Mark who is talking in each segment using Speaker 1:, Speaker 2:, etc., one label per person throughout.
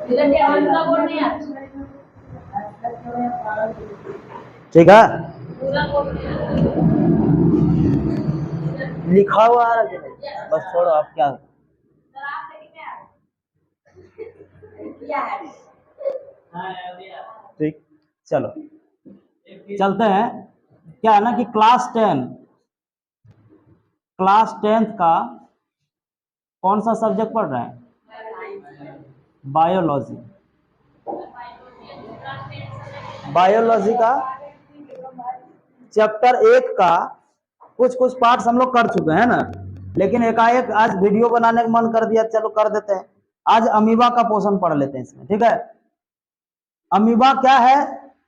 Speaker 1: ठीक है, लिखा हुआ है बस छोड़ो, आप क्या ठीक। चलो चलते हैं। क्या है ना कि क्लास 10th का कौन सा सब्जेक्ट पढ़ रहे हैं? बायोलॉजी। बायोलॉजी का चैप्टर 1 का कुछ कुछ पार्ट्स हम लोग कर चुके हैं ना, लेकिन एकाएक आज वीडियो बनाने का मन कर दिया, चलो कर देते हैं। आज अमीबा का पोर्शन पढ़ लेते हैं इसमें, ठीक है। अमीबा क्या है,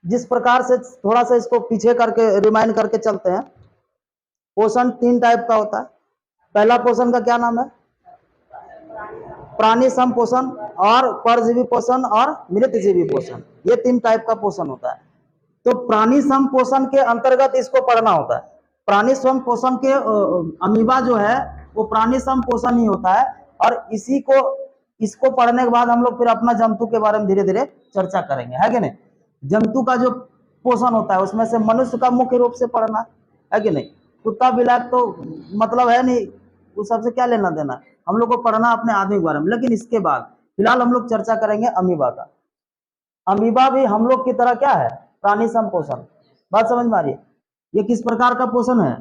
Speaker 1: जिस प्रकार से थोड़ा सा इसको पीछे करके रिमाइंड करके चलते हैं। पोषण 3 टाइप का होता है। पहला पोषण का क्या नाम है? प्राणी संपोषण और परजीवी पोषण और मृतजीवी पोषण, ये 3 टाइप का पोषण होता है। तो प्राणी संपोषण के अंतर्गत इसको पढ़ना होता है। प्राणी संपोषण के अमीबा जो है वो प्राणी संपोषण ही होता है, और इसको पढ़ने के बाद हम लोग फिर अपना जंतु के बारे में धीरे धीरे चर्चा करेंगे, है कि नहीं। जंतु का जो पोषण होता है उसमें से मनुष्य का मुख्य रूप से पढ़ना है कि नहीं। कुत्ता बिलाट तो मतलब है नहीं, उस सबसे क्या लेना देना, हम लोग को पढ़ना अपने आदमी के बारे में। लेकिन इसके बाद फिलहाल हम लोग चर्चा करेंगे अमीबा का। अमीबा भी हम लोग की तरह क्या है, प्राणी संपोषण। बात समझ में आ रही है? ये किस प्रकार का पोषण है?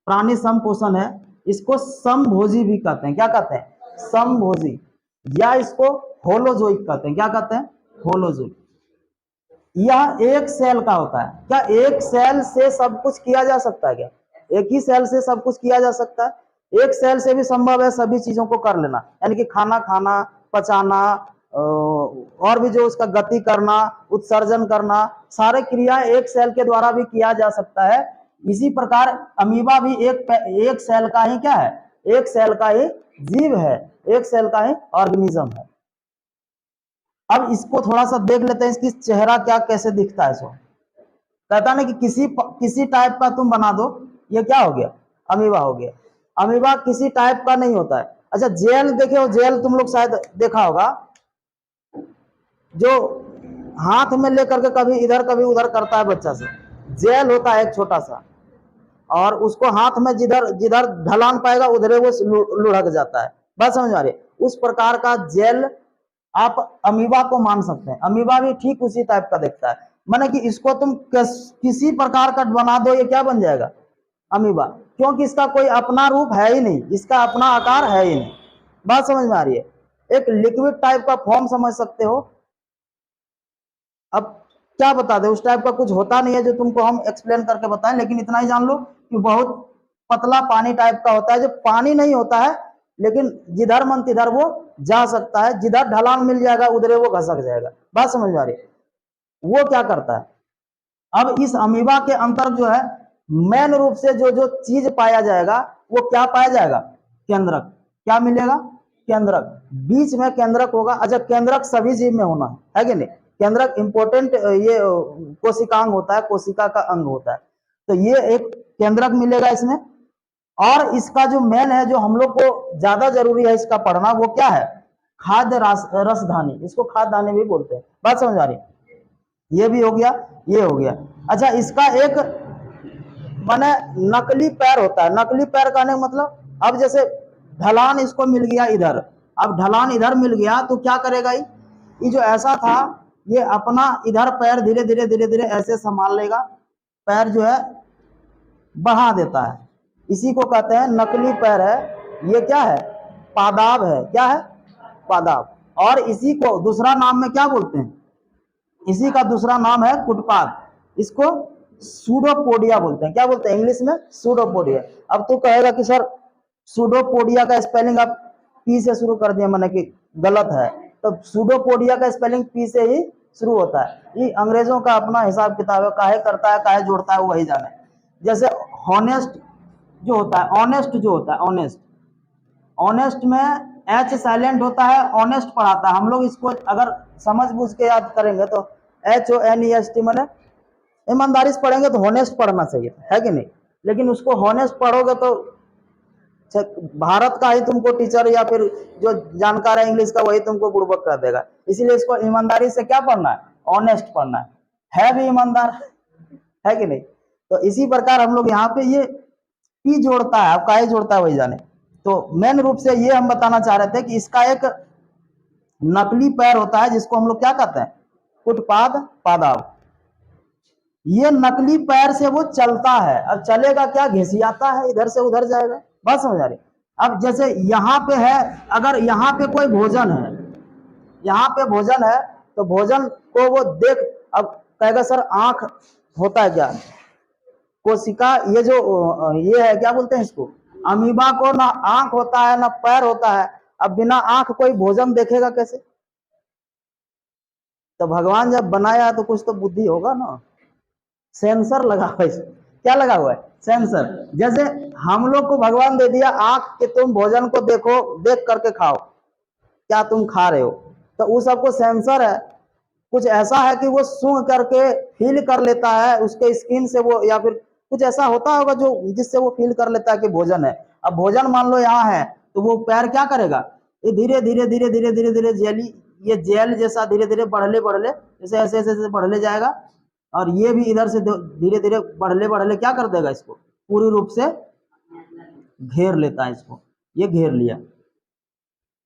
Speaker 1: प्राणी संपोषण है। इसको समभोजी भी कहते हैं। क्या कहते हैं? समभोजी, या इसको होलोजोइक कहते हैं। क्या कहते हैं? होलोजोइक। यह एक सेल का होता है। क्या एक सेल से सब कुछ किया जा सकता है? क्या एक ही सेल से सब कुछ किया जा सकता है? एक सेल से भी संभव है सभी चीजों को कर लेना, यानी कि खाना खाना, पचाना, और भी जो उसका गति करना, उत्सर्जन करना, सारे क्रिया एक सेल के द्वारा भी किया जा सकता है। इसी प्रकार अमीबा भी एक सेल का ही क्या है, एक सेल का ही जीव है, एक सेल का ही ऑर्गेनिज्म है। अब इसको थोड़ा सा देख लेते हैं, इसकी चेहरा क्या कैसे दिखता है। इसको कहता ना कि किसी टाइप का तुम बना दो, ये क्या हो गया, अमीबा हो गया। अमीबा किसी टाइप का नहीं होता है। अच्छा जेल देखे हो, जेल तुम लोग शायद देखा होगा, जो हाथ में लेकर के कभी इधर कभी उधर करता है बच्चा से, जेल होता है एक छोटा सा, और उसको हाथ में जिधर जिधर ढलान पाएगा उधर वो लुढ़क जाता है। बात समझ आ रही है? उस प्रकार का जेल आप अमीबा को मान सकते हैं। अमीबा भी ठीक उसी टाइप का दिखता है, माने कि इसको तुम किसी प्रकार का बना दो, ये क्या बन जाएगा, अमीबा, क्योंकि इसका कोई अपना रूप है ही नहीं, इसका अपना आकार है ही नहीं। बात समझ में आ रही है? एक लिक्विड टाइप का फॉर्म समझ सकते हो। अब क्या बता दे, उस टाइप का कुछ होता नहीं है जो तुमको हम एक्सप्लेन करके बताएं, लेकिन इतना ही जान लो कि बहुत पतला पानी टाइप का होता है, जो पानी नहीं होता है, लेकिन जिधर मन तिधर वो जा सकता है, जिधर ढलान मिल जाएगा उधर वो घसक जाएगा। बात समझ में आ रही है? वो क्या करता है, अब इस अमीबा के अंतर जो है मेन रूप से जो जो चीज पाया जाएगा वो क्या पाया जाएगा, केंद्रक। क्या मिलेगा, केंद्रक। बीच में केंद्रक होगा। अच्छा केंद्रक सभी जीव में होना है कि नहीं? केंद्रक इंपोर्टेंट ये कोशिकांग होता है, कोशिका का अंग होता है। तो ये एक केंद्रक मिलेगा इसमें। और इसका जो मेन है, जो हम लोग को ज्यादा जरूरी है इसका पढ़ना, वो क्या है, खाद्य रसधानी। इसको खाद्यधानी भी बोलते हैं। बात समझ आ रही है? ये भी हो गया, ये हो गया। अच्छा इसका एक माने नकली पैर होता है। नकली पैर कहने का मतलब, अब जैसे ढलान इसको मिल गया इधर, अब ढलान इधर मिल गया तो क्या करेगा, ये जो ऐसा था ये अपना इधर पैर धीरे धीरे धीरे धीरे ऐसे संभाल लेगा, पैर जो है बढ़ा देता है। इसी को कहते हैं नकली पैर है। ये क्या है, पादाब है। क्या है, पादाब। और इसी को दूसरा नाम में क्या बोलते हैं, इसी का दूसरा नाम है कुटपाद। इसको सूडोपोडिया बोलते हैं। क्या बोलते हैं इंग्लिश में, सूडोपोडिया। अब तू कहेगा कि सर सूडोपोडिया का स्पेलिंग आप पी से शुरू कर दिया, माने कि गलत है। तो सूडोपोडिया का स्पेलिंग पी से ही शुरू होता है। ये अंग्रेजों का अपना हिसाब किताब है, काहे करता है काहे जोड़ता है वही जाने। जैसे हॉनेस्ट जो होता है, ऑनेस्ट जो होता है, ऑनेस्ट, ऑनेस्ट में एच साइलेंट होता है, ऑनेस्ट पढ़ाता है। हम लोग इसको अगर समझ बूझ के याद करेंगे तो HONEST मैंने ईमानदारी से पढ़ेंगे तो हॉनेस्ट पढ़ना चाहिए, है कि नहीं? लेकिन उसको हॉनेस्ट पढ़ोगे तो भारत का ही तुमको टीचर या फिर जो जानकार है इंग्लिश का वही तुमको बुड़बक कर देगा। इसीलिए इसको ईमानदारी से क्या पढ़ना है, ऑनेस्ट पढ़ना है भी ईमानदार, है कि नहीं। तो इसी प्रकार हम लोग यहाँ पे ये पी जोड़ता है, अब काहे जोड़ता है वही जाने। तो मेन रूप से ये हम बताना चाह रहे थे कि इसका एक नकली पैर होता है जिसको हम लोग क्या कहते हैं, फुटपाद पादाव। ये नकली पैर से वो चलता है, अब चलेगा क्या, घिसियाता है, इधर से उधर जाएगा। बात समझ आ रही। अब जैसे यहाँ पे है, अगर यहाँ पे कोई भोजन है, यहाँ पे भोजन है, तो भोजन को वो देख, अब कहेगा सर आंख होता है क्या, कोशिका, ये जो ये है क्या बोलते हैं इसको, अमीबा को ना आंख होता है ना पैर होता है। अब बिना आंख कोई भोजन देखेगा कैसे। तो भगवान जब बनाया तो कुछ तो बुद्धि होगा ना, सेंसर लगा हुआ है। क्या लगा हुआ है, सेंसर। जैसे हम लोग को भगवान दे दिया आंख कि तुम भोजन को देखो, देख करके खाओ क्या तुम खा रहे हो, तो उस सबको सेंसर है। कुछ ऐसा है कि वो सूंघ करके फील कर लेता है उसके स्किन से वो, या फिर कुछ ऐसा होता होगा जो जिससे वो फील कर लेता है कि भोजन है। अब भोजन मान लो यहाँ है, तो वो पैर क्या करेगा, ये धीरे धीरे धीरे धीरे धीरे धीरे जेली, ये जेल जैसा धीरे धीरे बढ़ले बढ़ले, जैसे ऐसे ऐसे बढ़ले जाएगा, और ये भी इधर से धीरे धीरे बढ़ले बढ़ले क्या कर देगा, इसको पूरी रूप से घेर लेता है इसको। ये घेर लिया,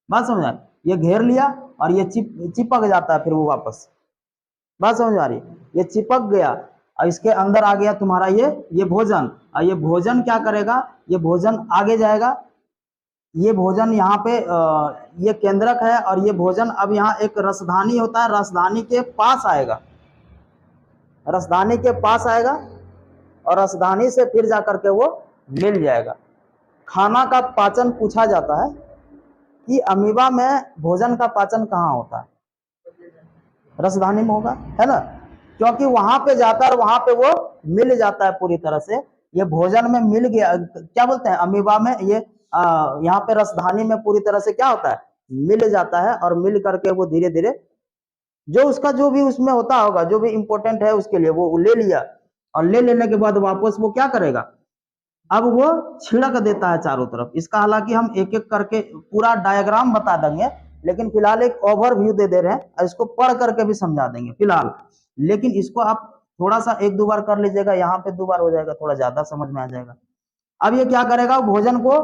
Speaker 1: बात समझ, ये घेर लिया और ये चिपक जाता है फिर वो वापस। बात समझ आ रही, ये चिपक गया और इसके अंदर आ गया तुम्हारा ये भोजन। और ये भोजन क्या करेगा, ये भोजन आगे जाएगा, ये भोजन यहाँ पे ये केंद्रक है, और ये भोजन अब यहाँ एक रसधानी होता है, रसधानी के पास आएगा, रसधानी के पास आएगा, और रसधानी से फिर जाकर के वो मिल जाएगा। खाना का पाचन पूछा जाता है कि अमीबा में भोजन का पाचन कहाँ होता है, रसधानी में होगा, है ना, क्योंकि वहां पे जाता है और वहां पे वो मिल जाता है पूरी तरह से। ये भोजन में मिल गया, क्या बोलते हैं अमीबा में, ये यहाँ पे रसधानी में पूरी तरह से क्या होता है, मिल जाता है, और मिल करके वो धीरे धीरे जो उसका जो भी उसमें होता होगा, जो भी इंपॉर्टेंट है उसके लिए वो ले लिया, और ले लेने के बाद वापस वो क्या करेगा, अब वो छिड़क देता है चारों तरफ। इसका हालांकि हम एक एक करके पूरा डायग्राम बता देंगे, लेकिन फिलहाल एक ओवरव्यू दे दे रहे हैं, और इसको पढ़ करके भी समझा देंगे फिलहाल। लेकिन इसको आप थोड़ा सा एक दो बार कर लीजिएगा, यहाँ पे 2 बार हो जाएगा, थोड़ा ज्यादा समझ में आ जाएगा। अब ये क्या करेगा, भोजन को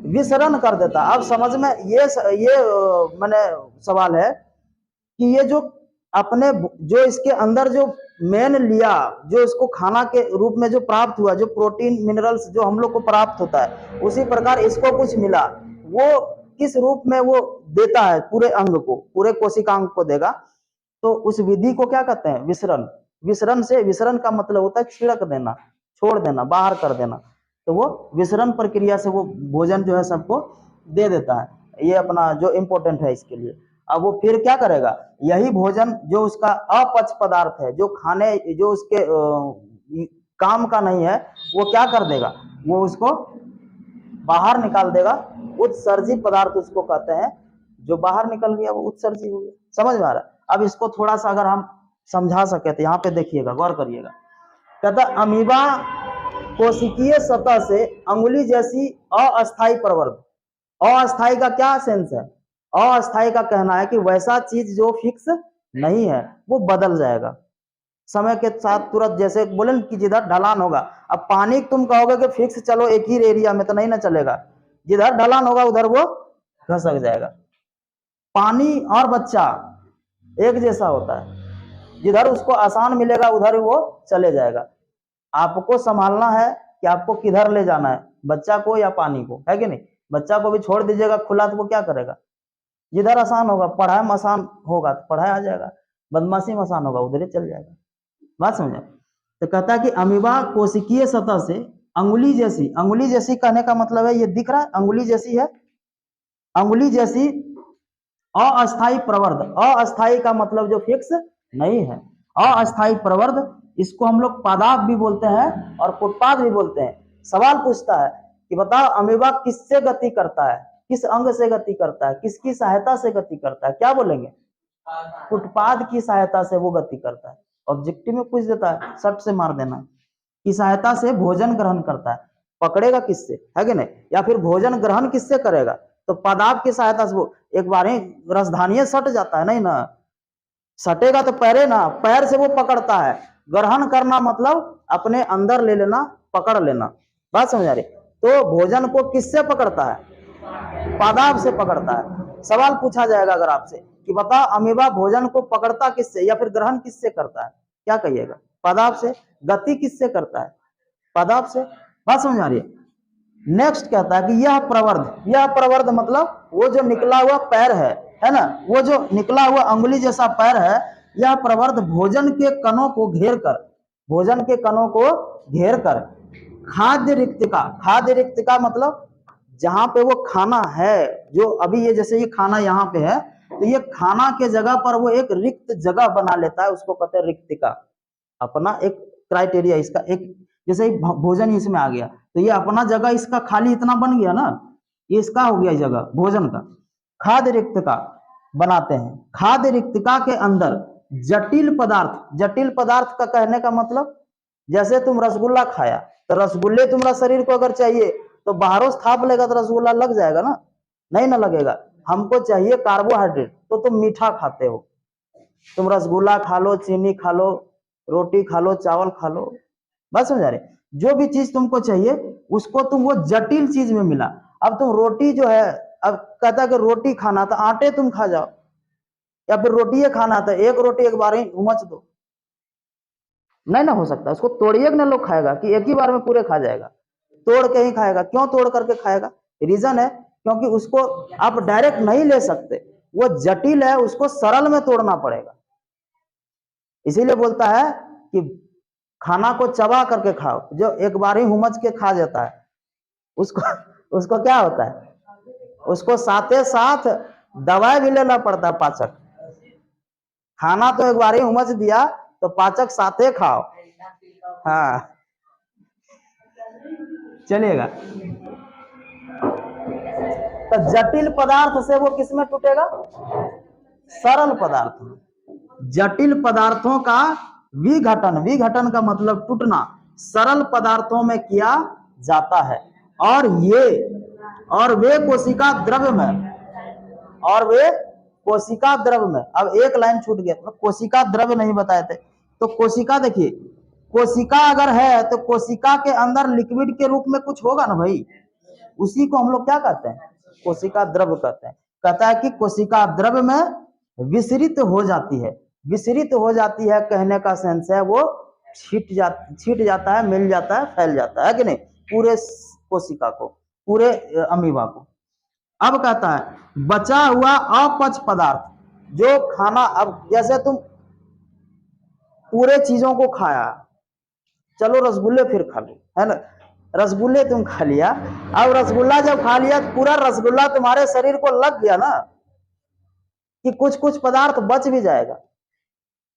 Speaker 1: विसरण कर देता। अब समझ में ये मैंने सवाल है कि ये जो अपने जो इसके अंदर जो मेन लिया, जो इसको खाना के रूप में जो प्राप्त हुआ, जो प्रोटीन मिनरल्स जो हम लोग को प्राप्त होता है, उसी प्रकार इसको कुछ मिला, वो किस रूप में वो देता है, पूरे अंग को, पूरे कोशिकांग को देगा। तो उस विधि को क्या कहते हैं, विसरण। विसरण का मतलब होता है छिड़क देना, छोड़ देना, बाहर कर देना। तो वो विसरण प्रक्रिया से वो भोजन जो है सबको दे देता है, ये अपना जो इम्पोर्टेंट है इसके लिए। अब वो फिर क्या करेगा, यही भोजन जो उसका अपच पदार्थ है, जो खाने जो उसके काम का नहीं है, वो क्या कर देगा, वो उसको बाहर निकाल देगा। उत्सर्जी पदार्थ उसको कहते हैं, जो बाहर निकल गया वो उत्सर्जी हो गया। समझ में आ रहा है। अब इसको थोड़ा सा अगर हम समझा सके तो यहाँ पे देखिएगा, गौर करिएगा। कहता अमीबा कोशिकीय सतह से अंगुली जैसी अस्थायी प्रवर्ध। अस्थायी का क्या सेंस है, अस्थायी का कहना है कि वैसा चीज जो फिक्स नहीं है वो बदल जाएगा समय के साथ तुरंत। जैसे बोले कि जिधर ढलान होगा, अब पानी तुम कहोगे कि फिक्स चलो एक ही एरिया में, तो नहीं ना चलेगा, जिधर ढलान होगा उधर वो घसक जाएगा। पानी और बच्चा एक जैसा होता है, जिधर उसको आसान मिलेगा उधर वो चले जाएगा। आपको संभालना है कि आपको किधर ले जाना है, बच्चा को या पानी को, है कि नहीं। बच्चा को भी छोड़ दीजिएगा खुला तो वो क्या करेगा, जिधर आसान होगा, पढ़ाई में आसान होगा तो पढ़ाई आ जाएगा, बदमाशी में आसान होगा उधर ही चल जाएगा। बात समझे। तो कहता है कि अमीबा कोशिकीय सतह से अंगुली जैसी, अंगुली जैसी कहने का मतलब है ये दिख रहा है अंगुली जैसी है, अंगुली जैसी अस्थायी प्रवर्ध। अस्थायी का मतलब जो फिक्स नहीं है, अस्थायी प्रवर्ध, इसको हम लोग पादाप भी बोलते हैं और फुटपाथ भी बोलते हैं। सवाल पूछता है कि बताओ अमीबा किससे गति करता है, किस अंग से गति करता है, किसकी सहायता से गति करता है, क्या बोलेंगे, फुटपाथ की सहायता से वो गति करता है। ऑब्जेक्टिव में पूछ देता है, सट से मार देना, की सहायता से भोजन ग्रहण करता है। पकड़ेगा किससे, है कि नहीं? या फिर भोजन ग्रहण किससे करेगा? तो पादाप की सहायता से। वो एक बार ही रसधानी सट जाता है नहीं ना, सटेगा तो पैरे ना, पैर से वो पकड़ता है। ग्रहण करना मतलब अपने अंदर ले लेना, पकड़ लेना। बात समझ आ रही? तो भोजन को किससे पकड़ता है? पादाप से पकड़ता है। सवाल पूछा जाएगा अगर आपसे कि बता अमीबा भोजन को पकड़ता किससे या फिर ग्रहण किससे करता है, क्या कहिएगा? पादाप से। गति किससे करता है? पादाप से। बात समझ आ रही है? नेक्स्ट कहता है कि यह प्रवर्ध मतलब वो जो निकला हुआ पैर है ना, वो जो निकला हुआ अंगुली जैसा पैर है, यह प्रवर्ध भोजन के कणों को घेर कर, भोजन के कणों को घेर कर खाद्य रिक्तिका मतलब जहां पे वो खाना है, जो अभी ये जैसे ये खाना यहाँ पे है, तो ये खाना के जगह पर वो एक रिक्त जगह बना लेता है, उसको कहते हैं रिक्तिका। अपना एक क्राइटेरिया इसका, एक जैसे ही भोजन इसमें आ गया तो ये अपना जगह इसका खाली इतना बन गया ना, ये इसका हो गया जगह भोजन का। खाद्य रिक्तिका बनाते हैं। खाद्य रिक्तिका के अंदर जटिल पदार्थ का कहने का मतलब, जैसे तुम रसगुल्ला खाया तो रसगुल्ले तुम्हारा शरीर को अगर चाहिए तो बाहरों थाप लेगा तो रसगुल्ला लग जाएगा ना, नहीं ना लगेगा। हमको चाहिए कार्बोहाइड्रेट, तो तुम मीठा खाते हो, तुम रसगुल्ला खा लो, चीनी खा लो, रोटी खा लो, चावल खा लो। बस समझा रहे? जो भी चीज तुमको चाहिए उसको तुम वो जटिल चीज में मिला। अब तुम रोटी जो है, अब कहता है कि रोटी खाना तो आटे तुम खा जाओ, या फिर रोटी खाना तो एक रोटी एक बार ही उमच दो, नहीं ना हो सकता। उसको तोड़िए ना, लोग खाएगा कि एक ही बार में पूरे खा जाएगा? तोड़ के ही खाएगा। क्यों तोड़ करके खाएगा? रीजन है क्योंकि उसको आप डायरेक्ट नहीं ले सकते, वो जटिल है, उसको सरल में तोड़ना पड़ेगा। इसीलिए बोलता है कि खाना को चबा करके खाओ। जो एक बार ही हुमच के खा जाता है उसको क्या होता है? उसको साथे साथ दवाई भी लेना पड़ता है, पाचक। खाना तो एक बार ही हुमच दिया तो पाचक साथे खाओ, हाँ चलेगा। तो जटिल पदार्थ से वो किसमें टूटेगा? सरल पदार्थ में। जटिल पदार्थों का विघटन का मतलब टूटना सरल पदार्थों में किया जाता है। और वे कोशिका द्रव्य में, अब एक लाइन छूट गया, तो कोशिका द्रव्य नहीं बताए थे। तो कोशिका देखिए, कोशिका अगर है तो कोशिका के अंदर लिक्विड के रूप में कुछ होगा ना भाई, उसी को हम लोग क्या कहते हैं? कोशिका द्रव्य कहते हैं। कहता है कि कोशिका द्रव्य में विसरित हो जाती है, कहने का सेंस है वो छिट जाता है, मिल जाता है, फैल जाता है कि नहीं, पूरे कोशिका को, पूरे अमीबा को। अब कहता है बचा हुआ अपच पदार्थ, जो खाना, अब जैसे तुम पूरे चीजों को खाया, चलो रसगुल्ले फिर खा लो, है ना, रसगुल्ले तुम खा लिया। अब रसगुल्ला जब खा लिया तो पूरा रसगुल्ला तुम्हारे शरीर को लग गया ना, कि कुछ पदार्थ बच भी जाएगा,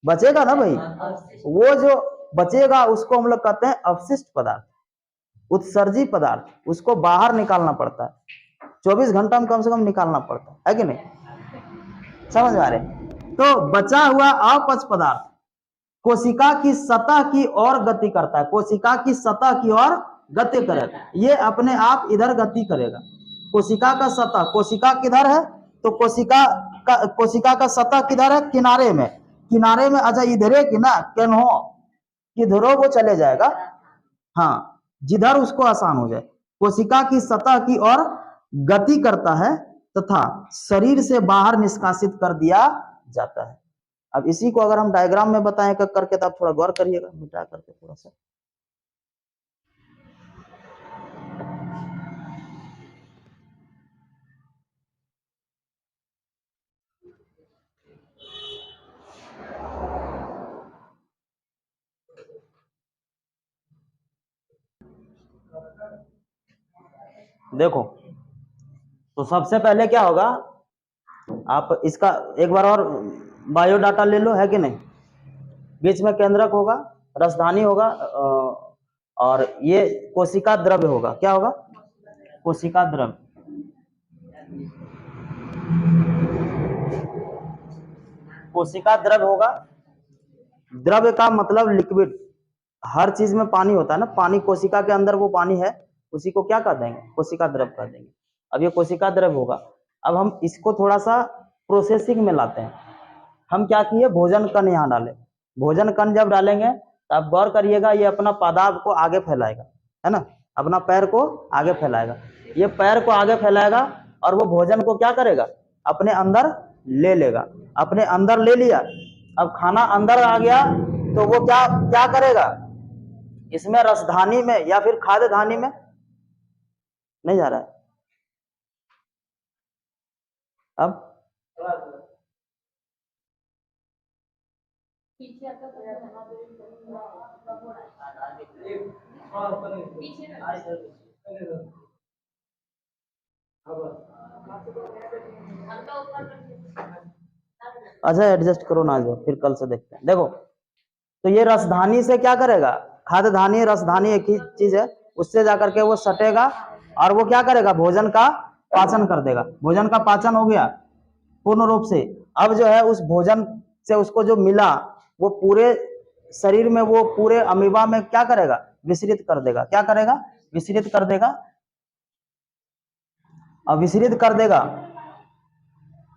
Speaker 1: बचेगा ना भाई। वो जो बचेगा उसको हम लोग कहते हैं अवशिष्ट पदार्थ, उत्सर्जी पदार्थ। उसको बाहर निकालना पड़ता है, 24 घंटा में कम से कम निकालना पड़ता है कि नहीं? समझ आ रहे? तो बचा हुआ अपच पदार्थ कोशिका की सतह की ओर गति करता है, कोशिका की सतह की ओर गति करेगा, ये अपने आप इधर गति करेगा। कोशिका का सतह, कोशिका किधर है? तो कोशिका का सतह किधर है? किनारे में। अच्छा इधरे की ना, केन्हो किधरो वो चले जाएगा, हाँ जिधर उसको आसान हो जाए। कोशिका की सतह की ओर गति करता है तथा शरीर से बाहर निष्कासित कर दिया जाता है। अब इसी को अगर हम डायग्राम में बताएं करके, तो आप थोड़ा गौर करिएगा, मिटा करके थोड़ा सा। देखो, तो सबसे पहले क्या होगा, आप इसका एक बार और बायोडाटा ले लो, है कि नहीं। बीच में केंद्रक होगा, रसधानी होगा, और ये कोशिका द्रव्य होगा। क्या होगा? कोशिका द्रव्य। कोशिका द्रव्य होगा। द्रव्य का मतलब लिक्विड, हर चीज में पानी होता है ना, पानी कोशिका के अंदर वो पानी है, उसी को क्या कह देंगे, कोशिका द्रव कह देंगे। अब ये कोशिका द्रव होगा। अब हम इसको थोड़ा सा प्रोसेसिंग में लाते हैं। हम क्या किए, भोजन कण यहाँ डाले। भोजन कण जब डालेंगे तो आप गौर करिएगा, ये अपना पादाब को आगे फैलाएगा, है ना, अपना पैर को आगे फैलाएगा। ये पैर को आगे फैलाएगा और वो भोजन को क्या करेगा, अपने अंदर ले लेगा। अपने अंदर ले लिया, अब खाना अंदर आ गया तो वो क्या क्या करेगा, इसमें रसधानी में या फिर खाद्य धानी में नहीं जा रहा है। अब अच्छा एडजस्ट करो ना, जो फिर कल से देखते हैं। देखो तो ये रसधानी से क्या करेगा, खाद्य धानी रसधानी एक ही चीज है, उससे जाकर के वो सटेगा और वो क्या करेगा, भोजन का पाचन कर देगा। भोजन का पाचन हो गया पूर्ण रूप से। अब जो है उस भोजन से उसको जो मिला वो पूरे शरीर में, वो पूरे अमीबा में क्या करेगा, विसरित कर देगा। क्या करेगा, विसरित कर देगा। अब विसरित कर देगा,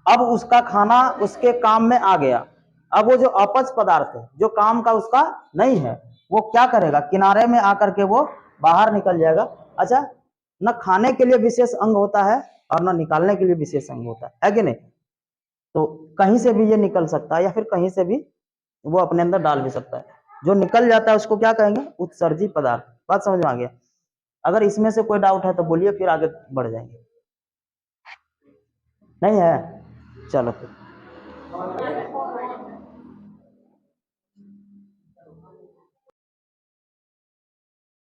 Speaker 1: अब उसका खाना उसके काम में आ गया। अब वो जो अपच पदार्थ है, जो काम का उसका नहीं है, वो क्या करेगा, किनारे में आकर के वो बाहर निकल जाएगा। अच्छा, न खाने के लिए विशेष अंग होता है और न निकालने के लिए विशेष अंग होता है कि नहीं। तो कहीं से भी ये निकल सकता है या फिर कहीं से भी वो अपने अंदर डाल भी सकता है। जो निकल जाता है उसको क्या कहेंगे, उत्सर्जी पदार्थ। बात समझ में आ गया। अगर इसमें से कोई डाउट है तो बोलिए, फिर आगे बढ़ जाएंगे। नहीं है, चलो फिर।